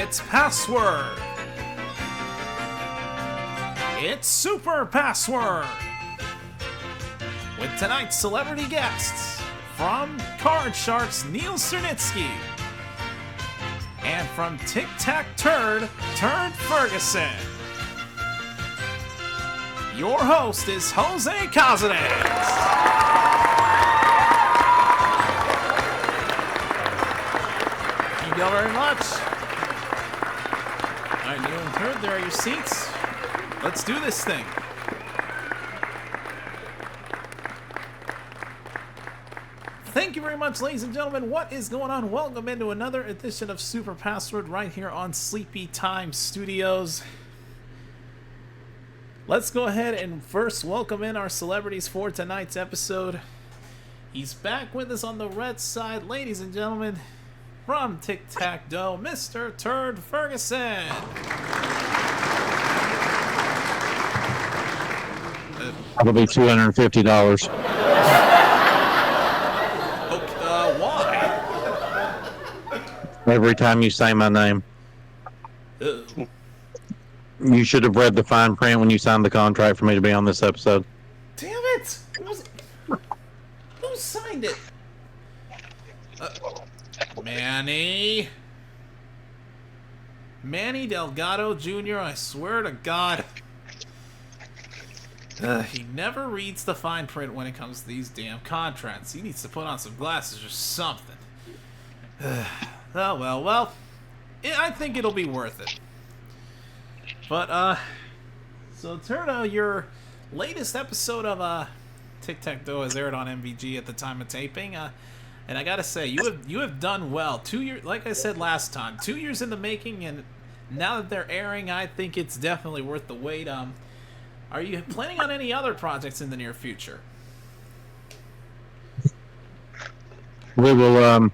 It's Password. It's Super Password. With tonight's celebrity guests from Card Sharks, Neil Cernitsky. And from Tic Tac Turd Ferguson. Your host is Jose Cazares. Thank you all very much. All right, Neil and Turd, there are your seats. Let's do this thing. Thank you very much, ladies and gentlemen. What is going on? Welcome into another edition of Super Password right here on Sleepy Time Studios. Let's go ahead and first welcome in our celebrities for tonight's episode. He's back with us on the red side, ladies and gentlemen, from Tic Tac Dough, Mr. Turd Ferguson. That'll be $250. Why? Every time you say my name. Uh-oh. You should have read the fine print when you signed the contract for me to be on this episode. Damn it! Who signed it? Manny Delgado Jr., I swear to God. He never reads the fine print when it comes to these damn contracts. He needs to put on some glasses or something. Oh, well, I think it'll be worth it. But, so Turdo, your latest episode of Tic Tac Dough has aired on MVG at the time of taping, and I gotta say, you have done well. 2 years, like I said last time, 2 years in the making, and now that they're airing, I think it's definitely worth the wait. Are you planning on any other projects in the near future? We will,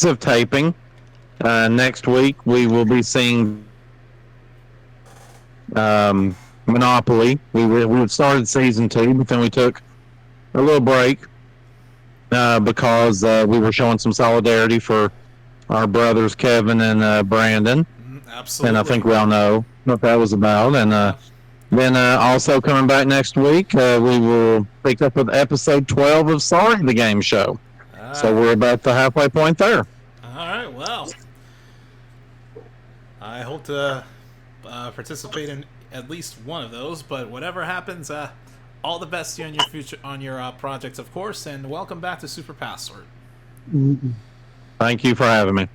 of taping. Next week, we will be seeing Monopoly. We had started season 2, but then we took a little break because we were showing some solidarity for our brothers Kevin and Brandon. Absolutely. And I think we all know what that was about. And then also coming back next week, we will pick up with episode 12 of Sorry the Game Show. So we're about the halfway point there. All right, well, I hope to participate in at least one of those, but whatever happens, all the best to you on your future, on your projects, of course, and welcome back to Super Password. Thank you for having me.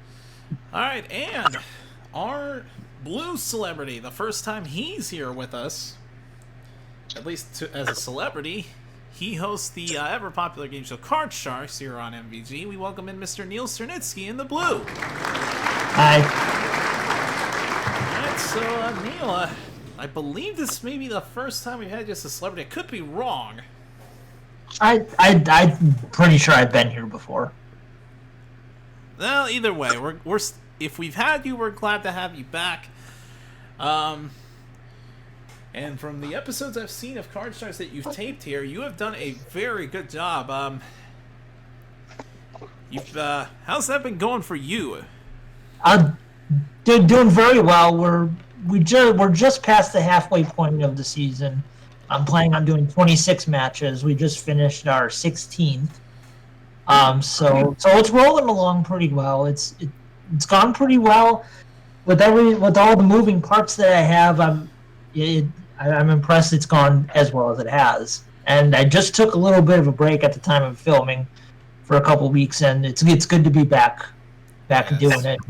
All right, and our blue celebrity, the first time he's here with us, at least as a celebrity, he hosts the ever-popular game show Card Sharks here on MVG. We welcome in Mr. Neil Cernitsky in the blue. Hi. All right, so Neil, I believe this may be the first time we've had just a celebrity. I could be wrong. I'm pretty sure I've been here before. Well, either way, we're if we've had you, we're glad to have you back. And from the episodes I've seen of Card Sharks that you've taped here, you have done a very good job. How's that been going for you? Doing very well. We're just past the halfway point of the season. I'm planning on doing 26 matches. We just finished our 16th. So it's rolling along pretty well. It's gone pretty well with all the moving parts that I have. I'm impressed it's gone as well as it has. And I just took a little bit of a break at the time of filming for a couple weeks, and it's good to be back doing it.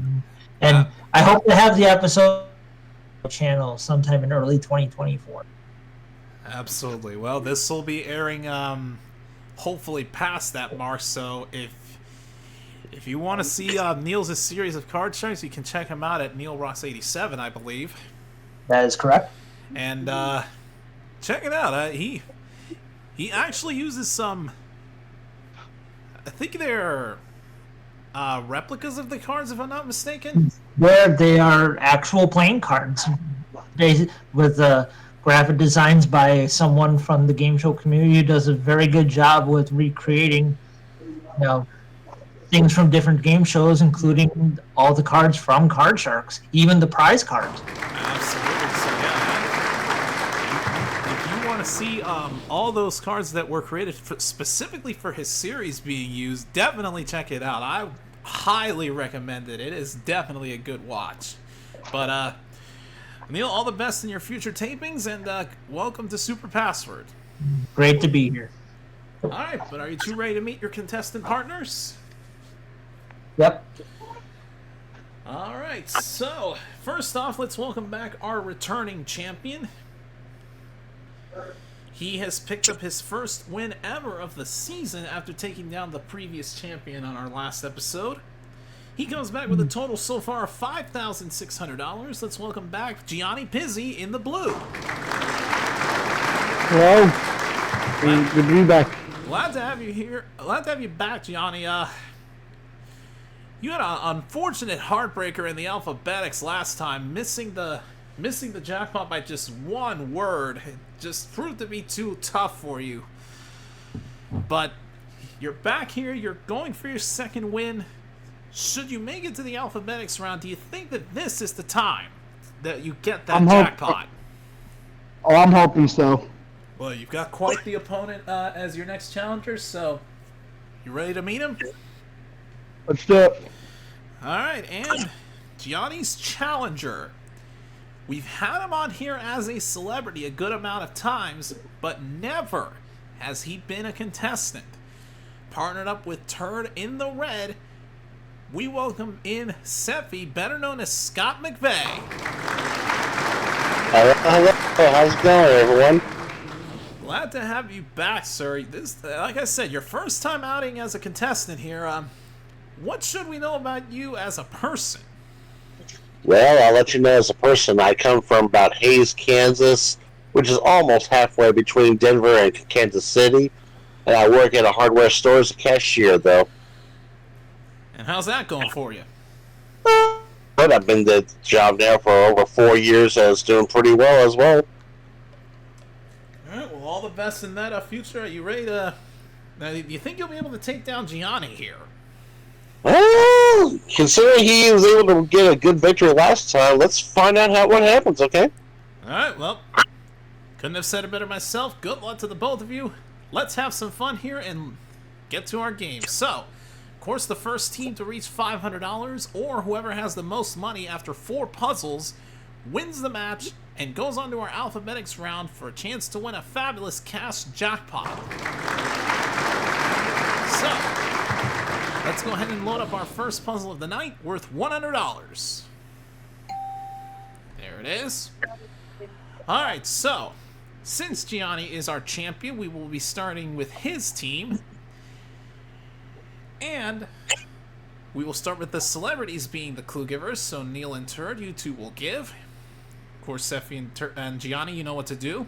And I hope to have the episode on the channel sometime in early 2024. Absolutely. Well, this will be airing hopefully past that mark, so if you want to see Neil's series of Card Sharks, you can check him out at NeilRoss87, I believe. That is correct. And check it out. He actually uses some. I think they're replicas of the cards, if I'm not mistaken. They are actual playing cards, with graphic designs by someone from the game show community who does a very good job with recreating, things from different game shows, including all the cards from Card Sharks, even the prize cards. Absolutely. So yeah, if you want to see all those cards that were created specifically for his series being used, definitely check it out. I highly recommend it. It is definitely a good watch. But Neil, all the best in your future tapings, and welcome to Super Password. Great to be here. All right, but are you two ready to meet your contestant partners? Yep. All right, so first off, let's welcome back our returning champion. He has picked up his first win ever of the season after taking down the previous champion on our last episode. He comes back with a total so far of $5,600. Let's welcome back Gianni Pizzi in the blue. Hello. Good to be back. Glad to have you here. Glad to have you back, Gianni. You had an unfortunate heartbreaker in the Alphabetics last time, missing the jackpot by just one word. It just proved to be too tough for you. But you're back here. You're going for your second win. Should you make it to the Alphabetics round, do you think that this is the time that you get that jackpot? Oh, I'm hoping so. Well, you've got quite the opponent as your next challenger, so you ready to meet him? Let's do it. All right, and Gianni's challenger. We've had him on here as a celebrity a good amount of times, but never has he been a contestant. Partnered up with Turd in the red, we welcome in Sephy, better known as Scott McVay. Hello, how's it going, everyone? Glad to have you back, sir. This, like I said, your first time outing as a contestant here. What should we know about you as a person? Well, I'll let you know as a person. I come from about Hayes, Kansas, which is almost halfway between Denver and Kansas City. And I work at a hardware store as a cashier, though. And how's that going for you? But I've been the job now for over 4 years, and it's doing pretty well as well. All right, well, all the best in that future. Are you ready to... Now, do you think you'll be able to take down Gianni here? Well, considering he was able to get a good victory last time, let's find out what happens, okay? All right, well, couldn't have said it better myself. Good luck to the both of you. Let's have some fun here and get to our game. So, of course, the first team to reach $500, or whoever has the most money after 4 puzzles, wins the match and goes on to our Alphabetics round for a chance to win a fabulous cash jackpot. So, let's go ahead and load up our first puzzle of the night, worth $100. There it is. Alright, so, since Gianni is our champion, we will be starting with his team. And we will start with the celebrities being the clue givers, so Neil and Turd, you two will give. Of course, Sephy and Gianni, you know what to do.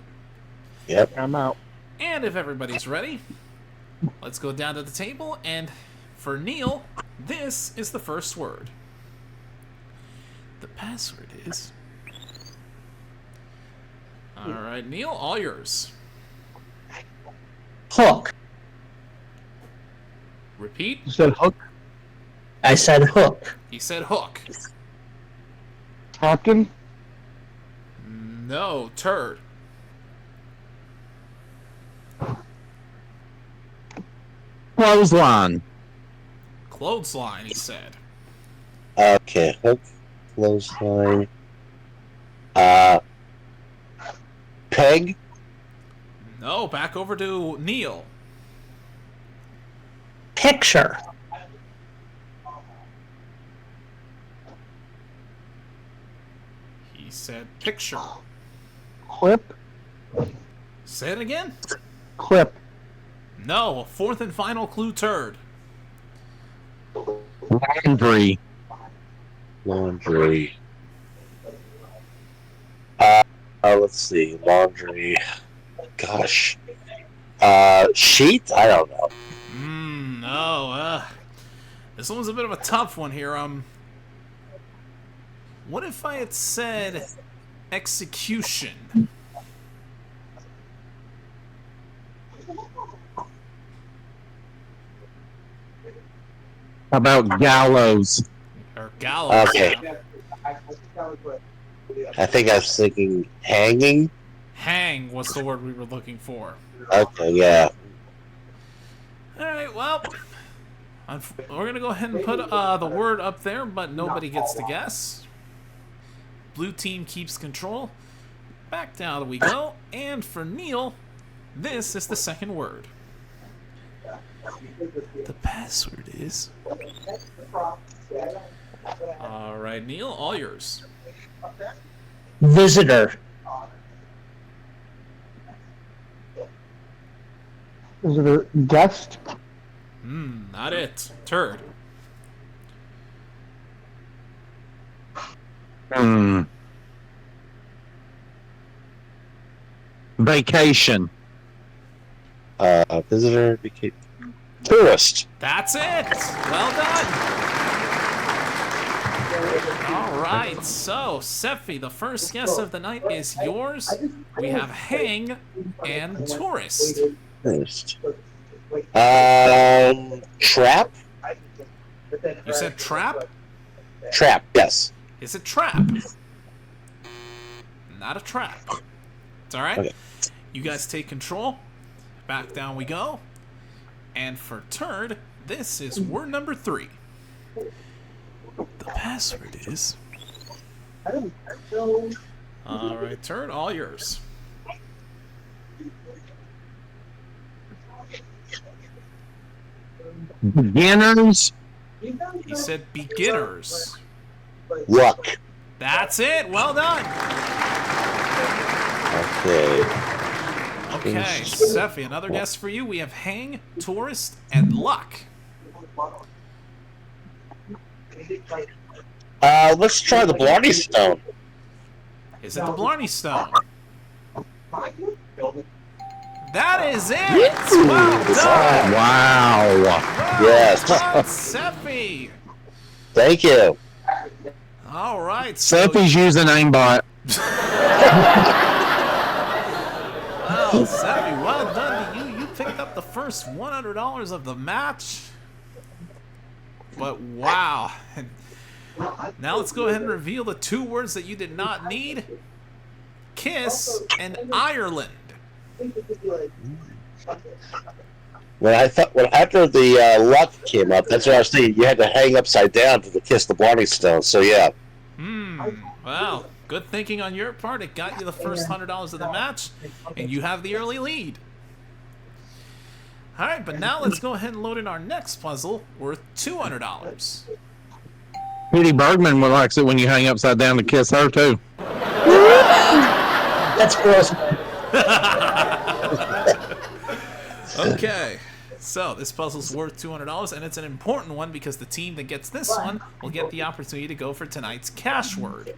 Yep. I'm out. And if everybody's ready, let's go down to the table, and for Neil, this is the first word. The password is... Alright, Neil, all yours. Hook. Repeat. You said hook. I said hook. He said hook. Captain. No, Turd. Clothesline. Clothesline, he said. Okay, hook, clothesline. Peg. No, back over to Neil. Picture. He said picture. Clip. Say it again? Clip. No, fourth and final clue, Turd. Laundry. Laundry. Let's see. Laundry. Gosh. Sheet? I don't know. No, this one's a bit of a tough one here. What if I had said execution? How about gallows? Or gallows. Okay. Yeah. I think I was thinking hanging. Hang was the word we were looking for. Okay, yeah. Alright, well, we're going to go ahead and put the word up there, but nobody gets to guess. Blue team keeps control. Back down we go. And for Neil, this is the second word. The password is... Alright, Neil, all yours. Visitor. Is it a guest? Not it. Turd. Vacation. Visitor, tourist. That's it! Well done! Alright, so, Sephy, the first guess of the night is yours. We have hang and tourist. Tourist. Trap? You said trap? Trap, yes. Is it trap? Not a trap. It's alright. Okay. You guys take control. Back down we go. And for turd, this is word number 3. The password is... Alright, turd, all yours. Beginners. He said beginners. Luck. That's it. Well done. Okay. Okay, Sephy, another guess for you. We have hang, tourist, and luck. Let's try the Blarney Stone. Is it the Blarney Stone? That is it. Well done. Wow. Well Yes. done, Sephy. Thank you. All right. So, Sephy's using aimbot. well, Sephy, well done to you. You picked up the first $100 of the match. But wow. Now let's go ahead and reveal the 2 words that you did not need. Kiss and Ireland. When after the luck came up, that's what I was thinking. You had to hang upside down to kiss the Blarney Stone. So yeah. Well, good thinking on your part. It got you the first $100 of the match, and you have the early lead. All right, but now let's go ahead and load in our next puzzle worth $200. Petey Bergman likes it when you hang upside down to kiss her too. That's gross. Okay, so this puzzle's worth $200, and it's an important one because the team that gets this one will get the opportunity to go for tonight's cash word,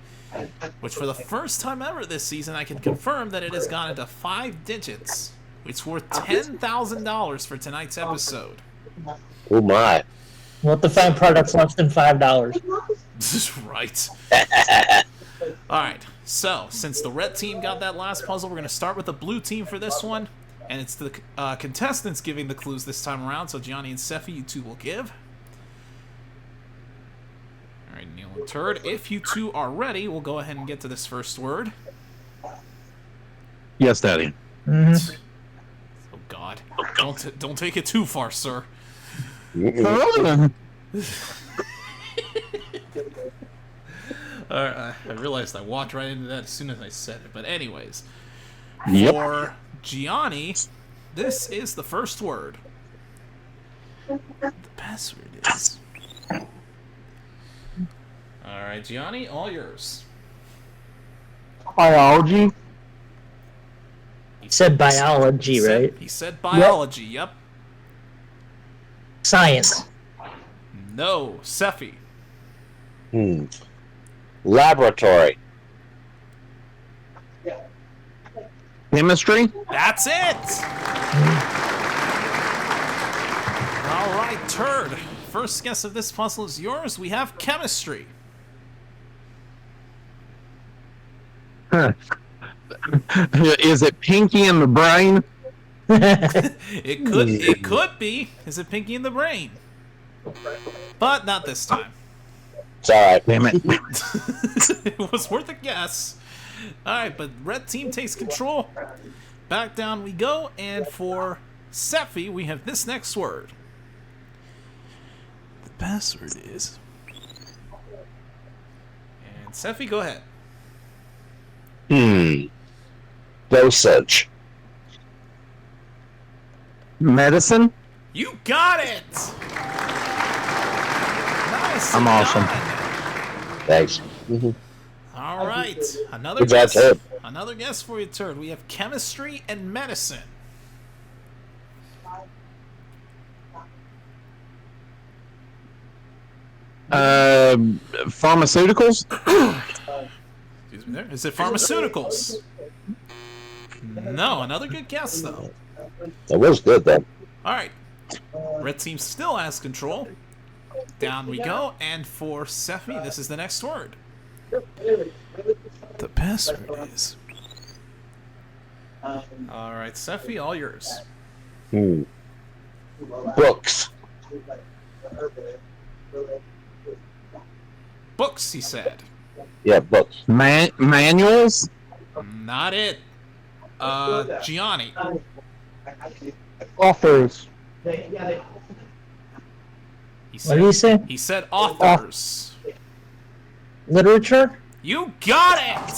which for the first time ever this season, I can confirm that it has gone into 5 digits. It's worth $10,000 for tonight's episode. Oh my. What to find products less than $5? Right. All right, so since the red team got that last puzzle, we're going to start with the blue team for this one. And it's the contestants giving the clues this time around. So Gianni and Sephy, you 2 will give. All right, Neil and Turd. If you 2 are ready, we'll go ahead and get to this first word. Yes, Daddy. Mm-hmm. Oh God! Don't take it too far, sir. Oh. All right, I realized I walked right into that as soon as I said it. But anyways, Yep. for Gianni, this is the first word. The password is... Alright, Gianni, all yours. Biology. He said biology, right? He said biology, yep. Science. No, Sephy. Laboratory. Chemistry. That's it! Alright, Turd. First guess of this puzzle is yours. We have chemistry. Huh. Is it Pinky in the Brain? It could be. Is it Pinky in the Brain? But not this time. It's all right. Damn it. It was worth a guess. Alright, but red team takes control. Back down we go, and for Sephy, we have this next word. The password is... And Sephy, go ahead. Dosage. Medicine? You got it! Nice. I'm awesome. Thanks. All right, another Good job, guess. Turd. Another guess for you, Turd. We have chemistry and medicine. Pharmaceuticals? Excuse me there. Is it pharmaceuticals? No, another good guess though. That was good, though. All right, red team still has control. Down we go, and for Sephy, this is the next word. The password is... All right, Sephy, all yours. Books. Books, he said. Yeah, books. Manuals? Not it. Gianni. Authors. He What said, did he say? He said authors. Literature? You got it!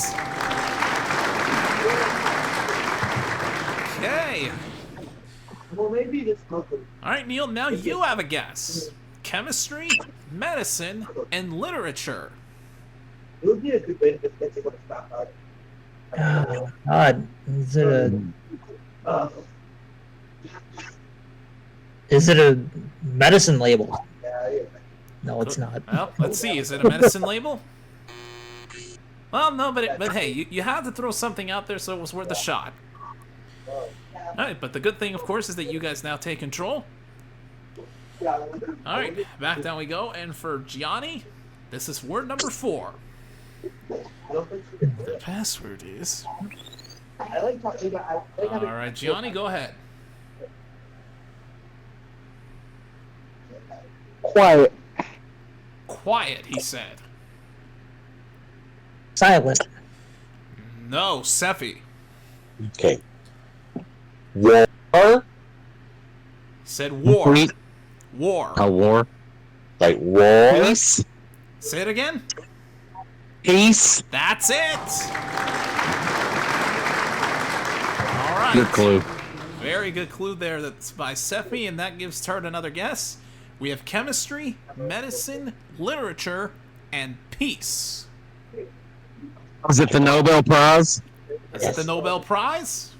Okay. Alright, Neil, now you have a guess. Chemistry, medicine, and literature. Oh, God. Is it a medicine label? No, it's not. Well, let's see. Is it a medicine label? Well, no, but hey, you had to throw something out there, so it was worth a shot. Alright, but the good thing, of course, is that you guys now take control. Alright, back down we go, and for Gianni, this is word number 4. The password is... Alright, Gianni, go ahead. Quiet. Quiet, he said. Silent. No, Sephy. Okay. War. Said war. Wheat. War. A war. Like war. Peace? Say it again. Peace? That's it. All right. Good clue. Very good clue there. That's by Sephy, and that gives Turt another guess. We have chemistry, medicine, literature, and peace. Is it the Nobel Prize? Is it the Nobel Prize?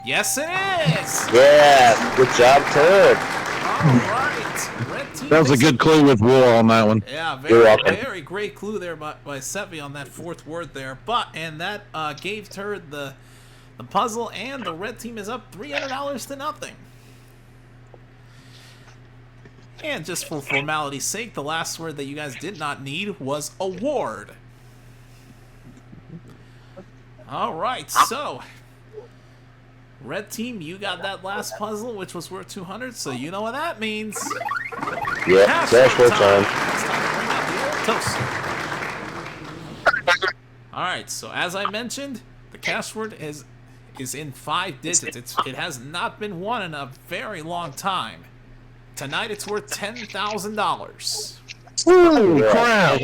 Yes, it is. Yeah. Good job, Turd. All right. Red team. That was a good clue with war on that one. Yeah, You're very, welcome. very great clue there by Sephy on that 4th word there. And that gave Turd the puzzle, and the red team is up $300 to nothing. And just for formality's sake, the last word that you guys did not need was award. All right, so red team, you got that last puzzle, which was worth 200. So you know what that means. Yeah. Cash Cash flow flow time. It's time to bring out the old toaster. All right, so as I mentioned, the cash word is in 5 digits. It has not been won in a very long time. Tonight, it's worth $10,000. Holy crap!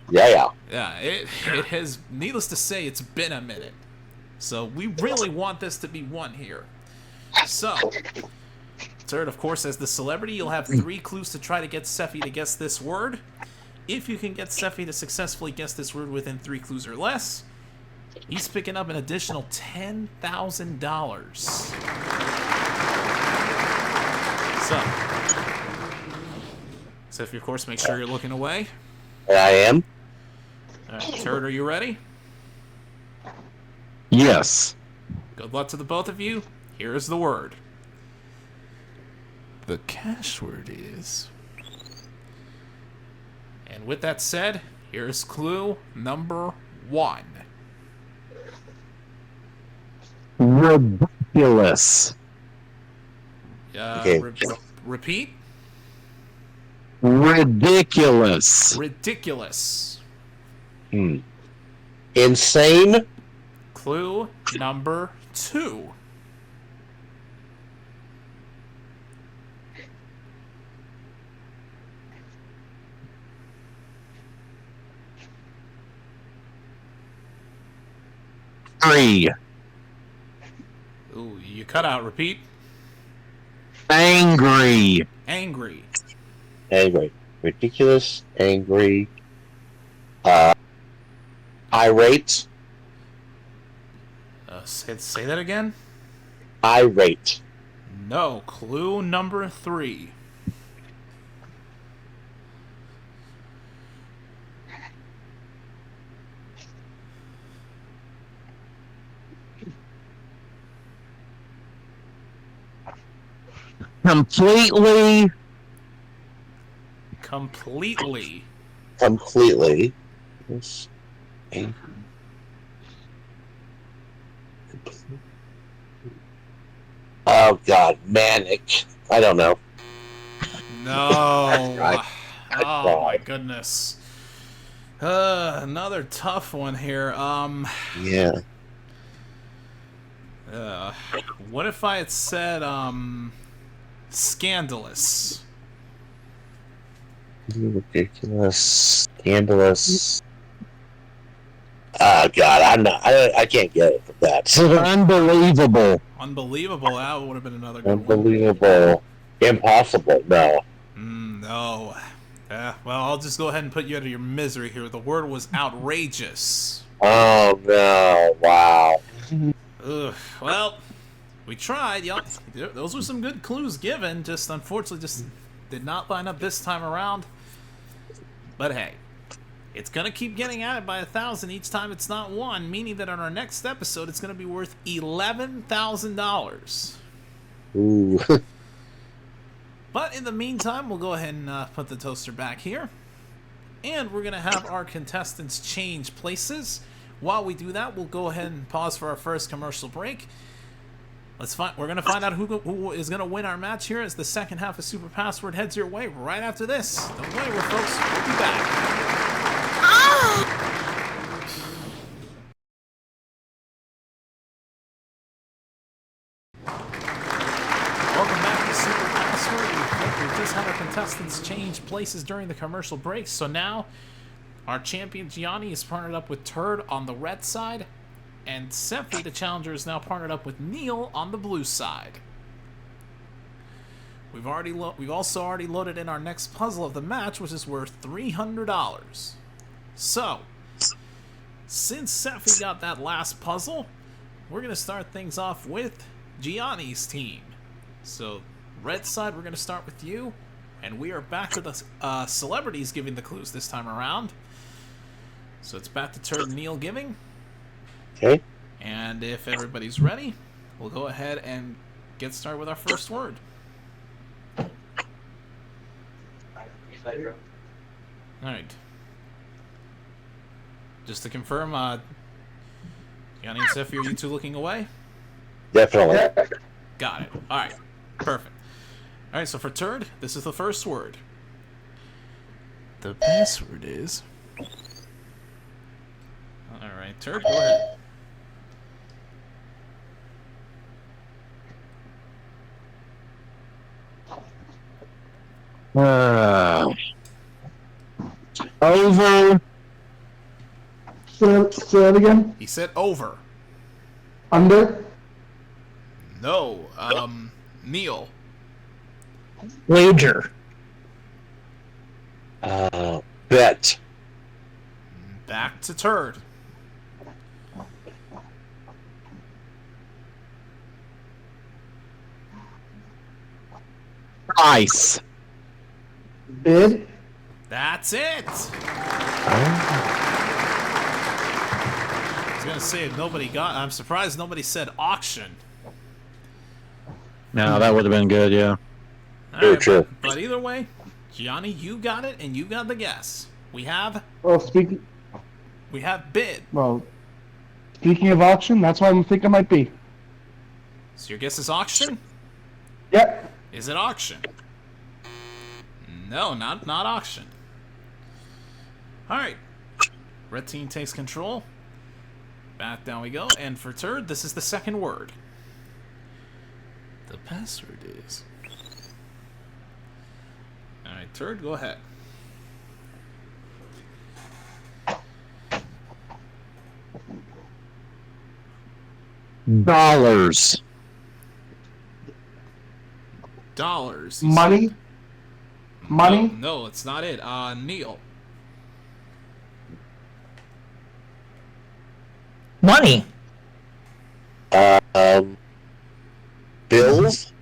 Yeah. Yeah, it has, needless to say, it's been a minute. So we really want this to be won here. So, Turd, of course, as the celebrity, you'll have 3 clues to try to get Sephy to guess this word. If you can get Sephy to successfully guess this word within 3 clues or less, he's picking up an additional $10,000. So, Sephy, of course, make sure you're looking away. I am. All right, Turd, are you ready? Yes. Good luck to the both of you. Here is the word. The cash word is... And with that said, here's clue number 1. Ridiculous. Okay. Repeat. Ridiculous. Ridiculous. Insane. Clue number 2. Three. Ooh, you cut out. Repeat. Angry. Angry. Angry. Ridiculous. Angry. Irate. Say that again. Irate. No. Clue number 3. Completely. Completely. Completely. Yes. Angry. Oh God, manic. I don't know. No. I Oh my goodness. Another tough one here. Yeah. What if I had said scandalous? Ridiculous. Scandalous. Oh God, I can't get it from that. Unbelievable. Unbelievable. That would have been another good one. Unbelievable. Impossible. No. No. Well, I'll just go ahead and put you out of your misery here. The word was outrageous. Oh no! Wow. Ugh. Well, we tried. Y'all. Those were some good clues given. Just unfortunately, just did not line up this time around. But hey, it's gonna keep getting added by 1,000 each time it's not one, meaning that on our next episode, it's gonna be worth $11,000. Ooh. But in the meantime, we'll go ahead and put the toaster back here. And we're going to have our contestants change places. While we do that, we'll go ahead and pause for our first commercial break. We're going to find out who is going to win our match here as the second half of Super Password heads your way right after this. Don't go anywhere, folks. We'll be back. Welcome back to Super Password. We just had our contestants change places during the commercial break, so now our champion Gianni is partnered up with Turd on the red side, and Sephy, the challenger, is now partnered up with Neil on the blue side. We've also already loaded in our next puzzle of the match, which is worth $300. So, since Sephy got that last puzzle, we're going to start things off with Gianni's team. So, red side, we're going to start with you, and we are back to the celebrities giving the clues this time around. So it's back to Turd and Neil giving. Okay. And if everybody's ready, we'll go ahead and get started with our first word. Alright. Just to confirm, Gianni and Sephy, are you two looking away? Definitely. Got it. Alright. Perfect. Alright, so for Turd, this is the first word. The password is... Alright, Turd, go ahead. Over. Say that again. He said over. Under. No, Neil. Wager. Bet. Back to Turd. Ice. Bid. That's it! I was gonna say, if nobody got... I'm surprised nobody said auction. No, that would have been good, yeah. Alright, True. but either way, Gianni, you got it, and you got the guess. We have Speaking bid. of auction, that's what I think it might be. So your guess is auction? Yep. Is it auction? No, not auction. All right. Red team takes control. Back down we go. And for Turd, this is the second word. The password is... All right, Turd, go ahead. Dollars. Dollars. Money. Money. No, it's not it. Neil. Money. Bills.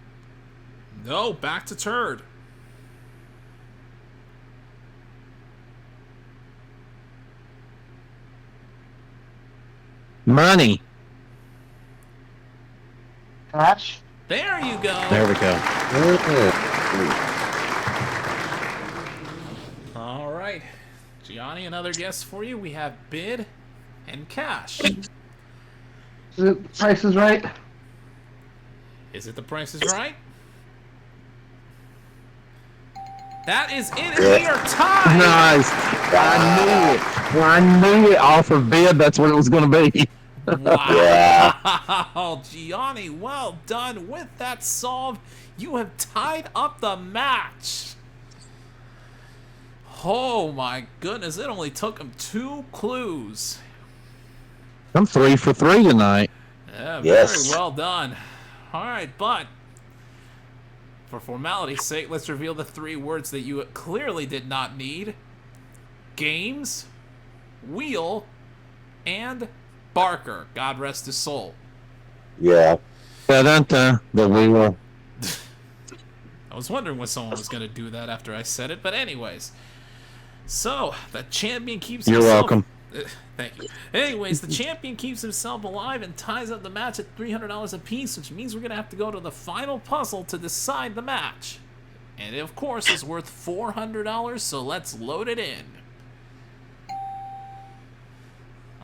No, back to Turd. Money. Cash. There you go. There we go. All right. Gianni, another guess for you. We have bid and cash. Is it Price is Right? Is it The Price is Right? That is it, and we are tied. Nice. I knew it. When I knew it off of bid, that's what it was going to be. Wow, Gianni, well done with that solve. You have tied up the match. Oh my goodness, it only took him 2 clues. I'm 3 for 3 tonight. Yeah, very Yes. well done. All right, but for formality's sake, let's reveal the 3 words that you clearly did not need. Games, wheel, and Barker. God rest his soul. Yeah. Da-dun-dun. The we will. I was wondering when someone was going to do that after I said it, but anyways. So, the champion keeps You're himself... welcome. Thank you. Anyways, the champion keeps himself alive and ties up the match at $300 apiece, which means we're going to have to go to the final puzzle to decide the match. And it, of course, is worth $400, so let's load it in.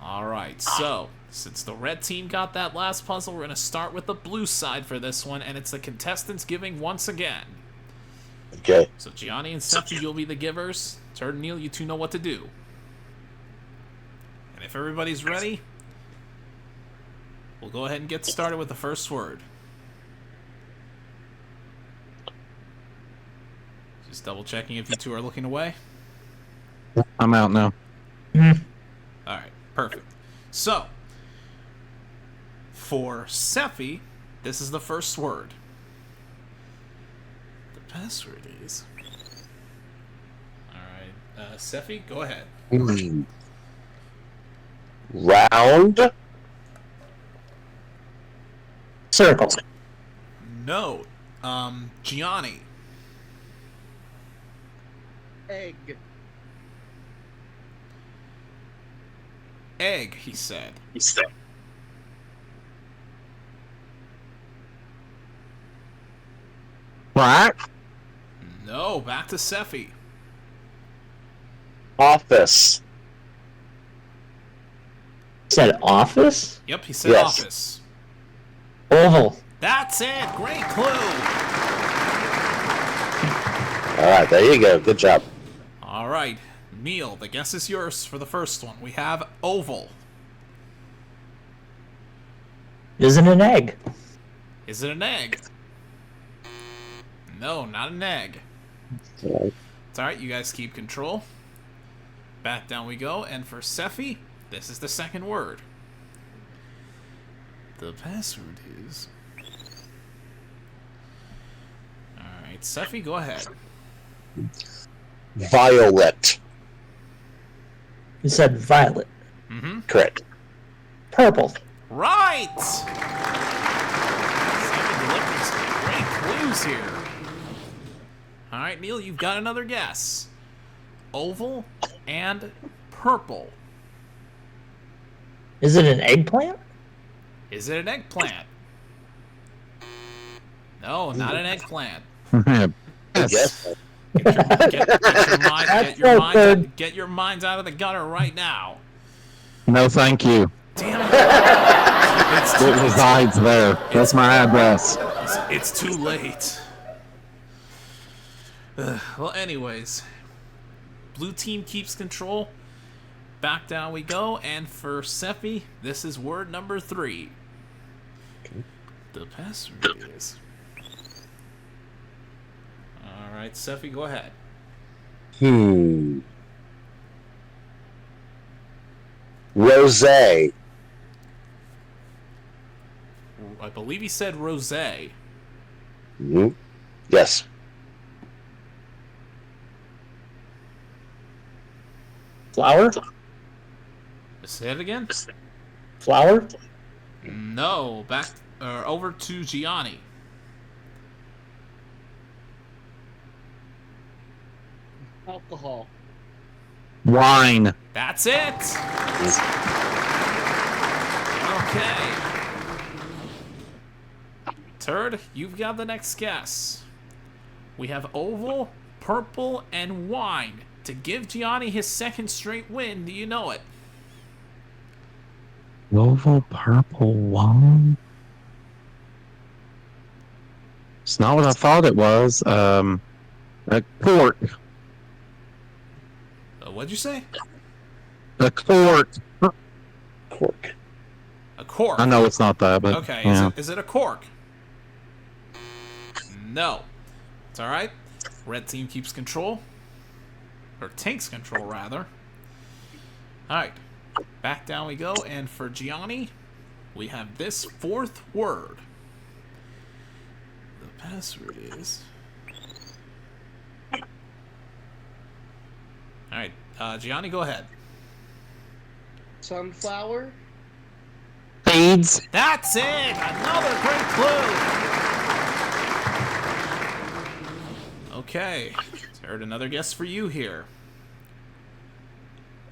Alright, so, since the red team got that last puzzle, we're going to start with the blue side for this one, and it's the contestants giving once again. Okay. So Gianni and Sephy, you'll be the givers. Turd and Neil, you two know what to do. And if everybody's ready, we'll go ahead and get started with the first word. Just double checking if you two are looking away. I'm out now. Alright, perfect. So, for Sephy, this is the first word. The password is... Alright, Sephy, go ahead. Round. Circle. No. Gianni. Egg. Egg, he said. Black. No, back to Sephy. Office. Said office? Yep, he said Yes. office. Oval. That's it. Great clue. All right, there you go. Good job. All right, Neil, the guess is yours for the first one. We have oval. Is it an egg? Is it an egg? No, not an egg. Okay. It's all right. You guys keep control. Back down we go. And for Sephy, this is the second word. The password is... All right, Sephy, go ahead. Violet. You said violet. Mm-hmm. Correct. Purple. Right! Sephy delivering some great clues here. All right, Neil, you've got another guess. Oval and purple. Is it an eggplant? Is it an eggplant? No, not an eggplant. Yes. Get your minds out of the gutter right now. No, thank you. Damn it. It resides there. That's my address. It's too late. Well, anyways, blue team keeps control. Back down we go, and for Sephy, this is word number 3. The password is. All right, Sephy, go ahead. Rosé. I believe he said rosé. Mm-hmm. Yes. Flower? Say it again. Flower? No, back over to Gianni. Alcohol. Wine. That's it. Okay. Turd, you've got the next guess. We have oval, purple, and wine. To give Gianni his second straight win, do you know it? Oval, purple, wine. It's not what I thought it was. A cork. What'd you say? A cork. Cork. A cork. I know it's not that, but Okay, yeah. is it a cork? No. It's alright. Red team keeps control. Or takes control, rather. Alright. Back down we go, and for Gianni, we have this 4th word. The password is... Alright, Gianni, go ahead. Sunflower. Seeds. That's it! Another great clue! Okay, heard another guess for you here.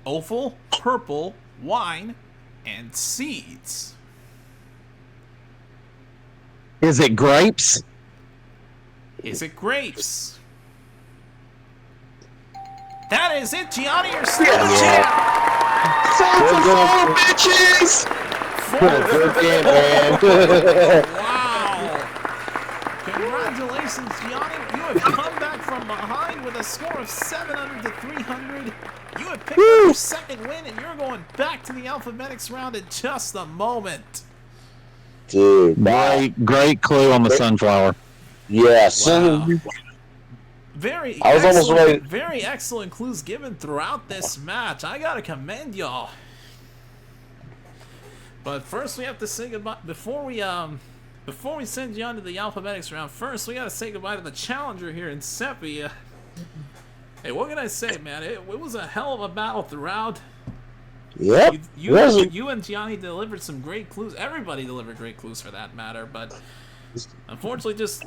Oval, purple, wine, and seeds. Is it grapes? Is it grapes? That is it, Gianni, you're still the champ! Sons of bitches! Wow! Congratulations, Gianni. You have come back from behind with a score of 700 to 300. You have picked up your second win, and you're going back to the Alphabetics round in just a moment. Dude, wow. Great clue on the sunflower. Yes. Wow. Very I was almost excellent, ready. very excellent clues given throughout this match. I gotta commend y'all. But first, we have to say goodbye before we send you on to the Alphabetics round. First, we gotta say goodbye to the challenger here in Sephy. Hey, what can I say, man? It was a hell of a battle throughout. Yep. You and Gianni delivered some great clues. Everybody delivered great clues for that matter, but unfortunately, just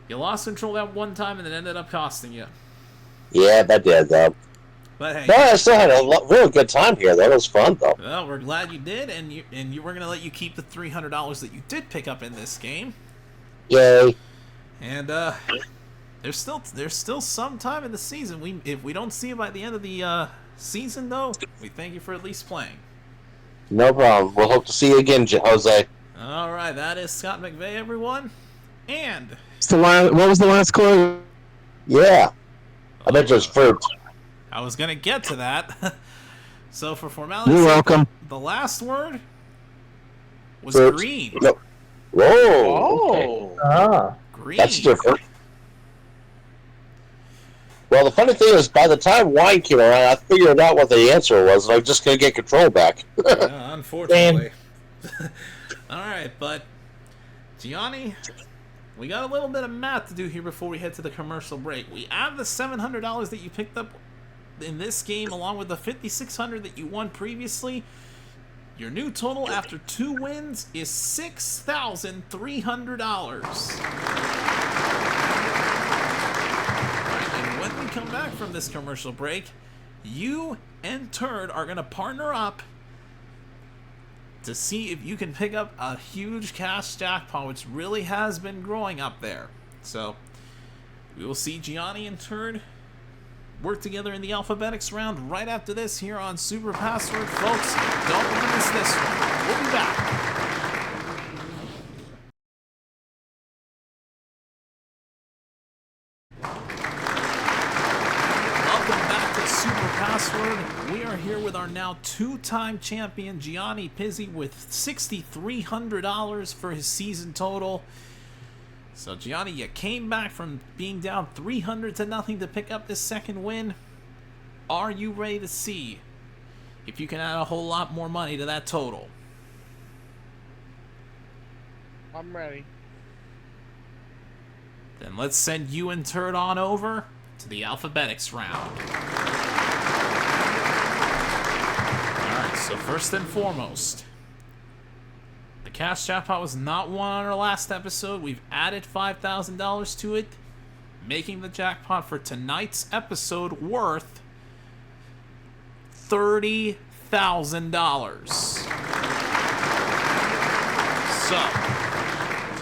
you lost control that one time, and it ended up costing you. Yeah, that did, though. But hey, No, I still had a real good time here, though. It was fun, though. well, we're glad you did, and we're gonna let you keep the $300 that you did pick up in this game. Yay. And there's still some time in the season. If we don't see you by the end of the season, though, we thank you for at least playing. No problem. We'll hope to see you again, Jose. All right, that is Scott McVay, everyone, and What was the last clue? Yeah. I bet you it's fruit. I was gonna get to that. So for formality, You're welcome. the last word was Fruit. green. No. Whoa. Green. That's different. Well, the funny thing is, by the time wine came around, I figured out what the answer was, and I'm just going to get control back. Unfortunately. All right, but Gianni, we got a little bit of math to do here before we head to the commercial break. We add the $700 that you picked up in this game, along with the $5,600 that you won previously. Your new total after 2 wins is $6,300. And when we come back from this commercial break, you and Turd are going to partner up to see if you can pick up a huge cash jackpot, which really has been growing up there. So, we will see Gianni and Turd work together in the Alphabetics round right after this here on Super Password. Folks, don't miss this one. We'll be back. now two-time champion Gianni Pizzi with $6,300 for his season total. So Gianni, you came back from being down 300-0 to pick up this second win. Are you ready to see if you can add a whole lot more money to that total? I'm ready. Then let's send you and Turd on over to the Alphabetics round. Alright, so first and foremost, the cash jackpot was not won on our last episode. We've added $5,000 to it, making the jackpot for tonight's episode worth $30,000. So,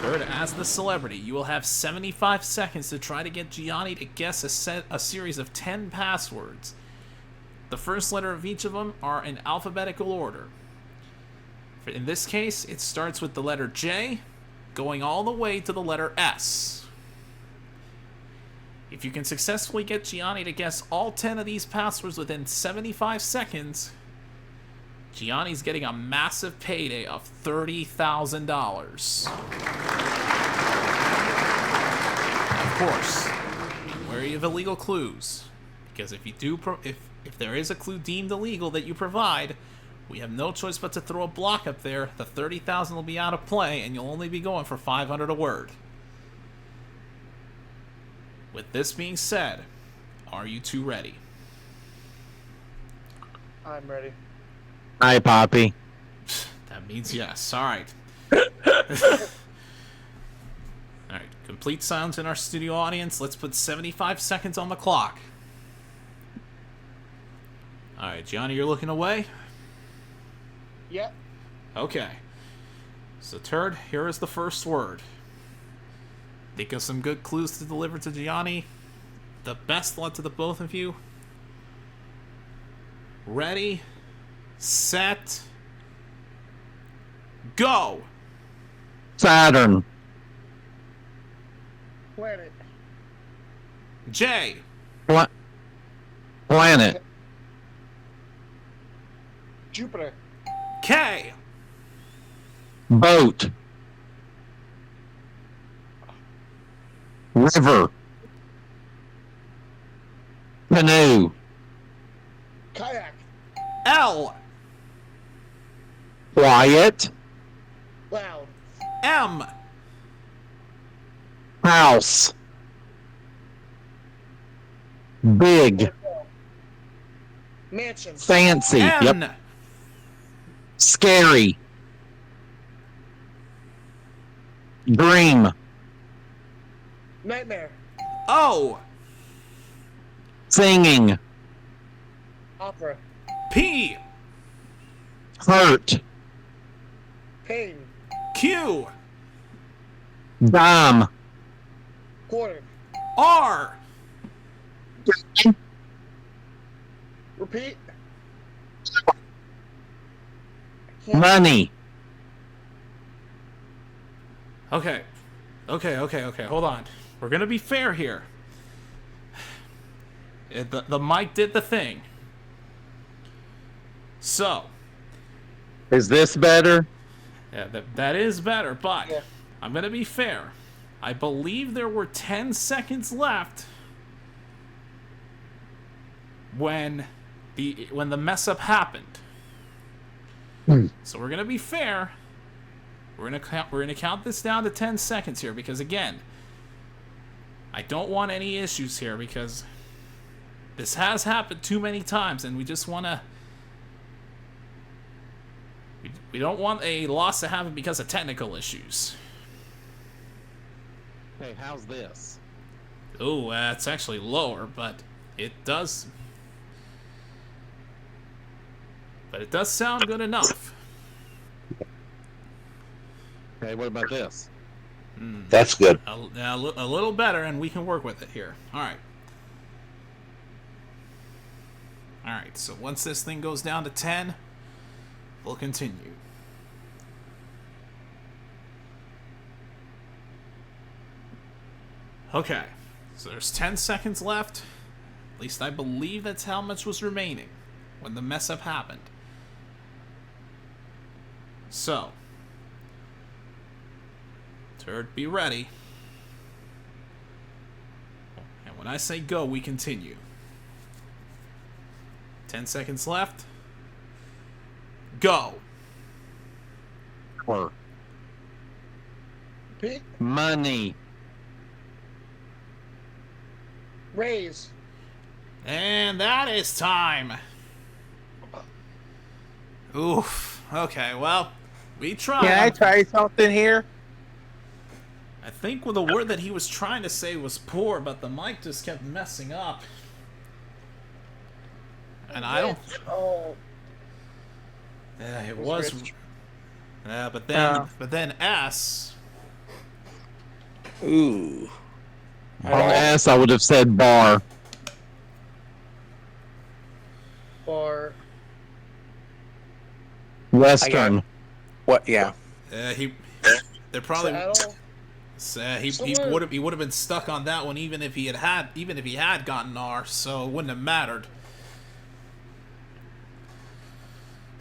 Turd, as the celebrity, you will have 75 seconds to try to get Gianni to guess a series of 10 passwords. The first letter of each of them are in alphabetical order. In this case, it starts with the letter J, going all the way to the letter S. If you can successfully get Gianni to guess all 10 of these passwords within 75 seconds, Gianni's getting a massive payday of $30,000. Of course, wary of illegal clues, because if there is a clue deemed illegal that you provide, we have no choice but to throw a block up there. The $30,000 will be out of play, and you'll only be going for $500 a word. With this being said, are you two ready? I'm ready. Hi, Poppy. That means yes. All right. All right. Complete silence in our studio audience. Let's put 75 seconds on the clock. All right, Gianni, you're looking away? Yep. Okay. So, Turd, here is the first word. Think of some good clues to deliver to Gianni. The best luck to the both of you. Ready, set, go! Saturn. Planet. J, Planet. Jupiter. K, Boat. River. Canoe. Kayak. L, Quiet. Loud. M, House. Big. Mansion. Fancy. N, Yep. Scary. Dream. Nightmare. O, Singing. Opera. P, Hurt. Pain. Q, Dime. Quarter. R, Repeat. Money. Okay, hold on. We're gonna be fair here. The mic did the thing. So, Is this better? yeah, that is better, but Yeah. I'm gonna be fair. I believe there were 10 seconds left when the mess up happened. So we're gonna be fair. We're gonna count this down to 10 seconds here because again, I don't want any issues here because this has happened too many times and we just wanna. We don't want a loss to happen because of technical issues. Hey, how's this? Oh, it's actually lower, but it does. But it does sound good enough. Okay, what about this? That's good. A little better, and we can work with it here. All right. All right. So once this thing goes down to 10, we'll continue. Okay. So there's 10 seconds left. At least I believe that's how much was remaining when the mess up happened. So, Turd, be ready. And when I say go, we continue. 10 seconds left. Go. Or Repeat. money. Raise. And that is time. Oof. Okay, well, we tried. Can I try something here? I think the word that he was trying to say was poor, but the mic just kept messing up. And I don't. Oh, Yeah, it was was. rich. Yeah, but then S. Ooh. On S, I would have said bar. bar. Western. What? Yeah. They're probably. Saddle. He would have been stuck on that one even if he had gotten R, so it wouldn't have mattered.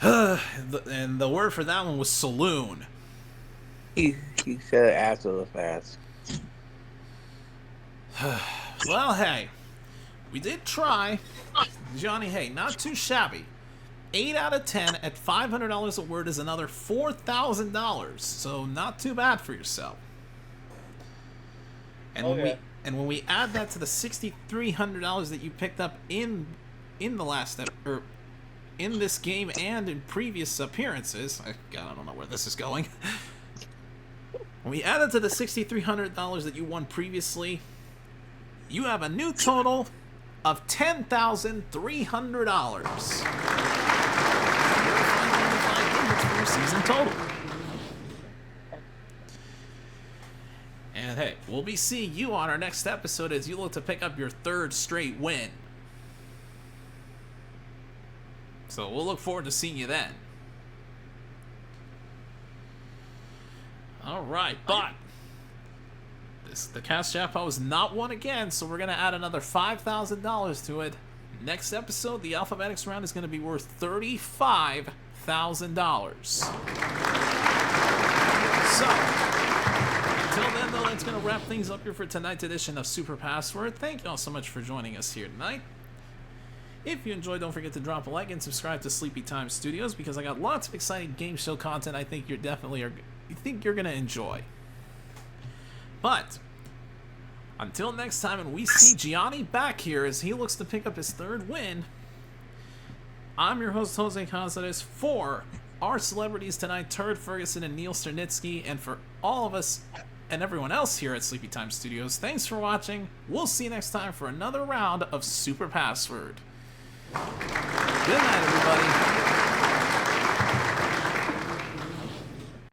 And the word for that one was saloon. He said it after fast. Well, hey, we did try. Johnny, hey, not too shabby. 8 out of 10 at $500 a word is another $4,000, so not too bad for yourself. And when we add that to the $6,300 that you picked up in the last step, or in this game and in previous appearances, I don't know where this is going. When we add it to the $6,300 that you won previously, you have a new total of $10,300. For your season total. And hey, we'll be seeing you on our next episode as you look to pick up your 3rd straight win. So we'll look forward to seeing you then. Alright, but the cash jackpot was not won again, so we're going to add another $5,000 to it. Next episode, the Alphabetics round is going to be worth $35,000. So, until then, though, that's going to wrap things up here for tonight's edition of Super Password. Thank you all so much for joining us here tonight. If you enjoyed, don't forget to drop a like and subscribe to Sleepy Time Studios because I got lots of exciting game show content I think you're going to enjoy. But until next time, and we see Gianni back here as he looks to pick up his 3rd win, I'm your host, Jose Cazares, for our celebrities tonight, Turd Ferguson and Neil Sternitsky, and for all of us and everyone else here at Sleepy Time Studios, thanks for watching. We'll see you next time for another round of Super Password. Good night, everybody.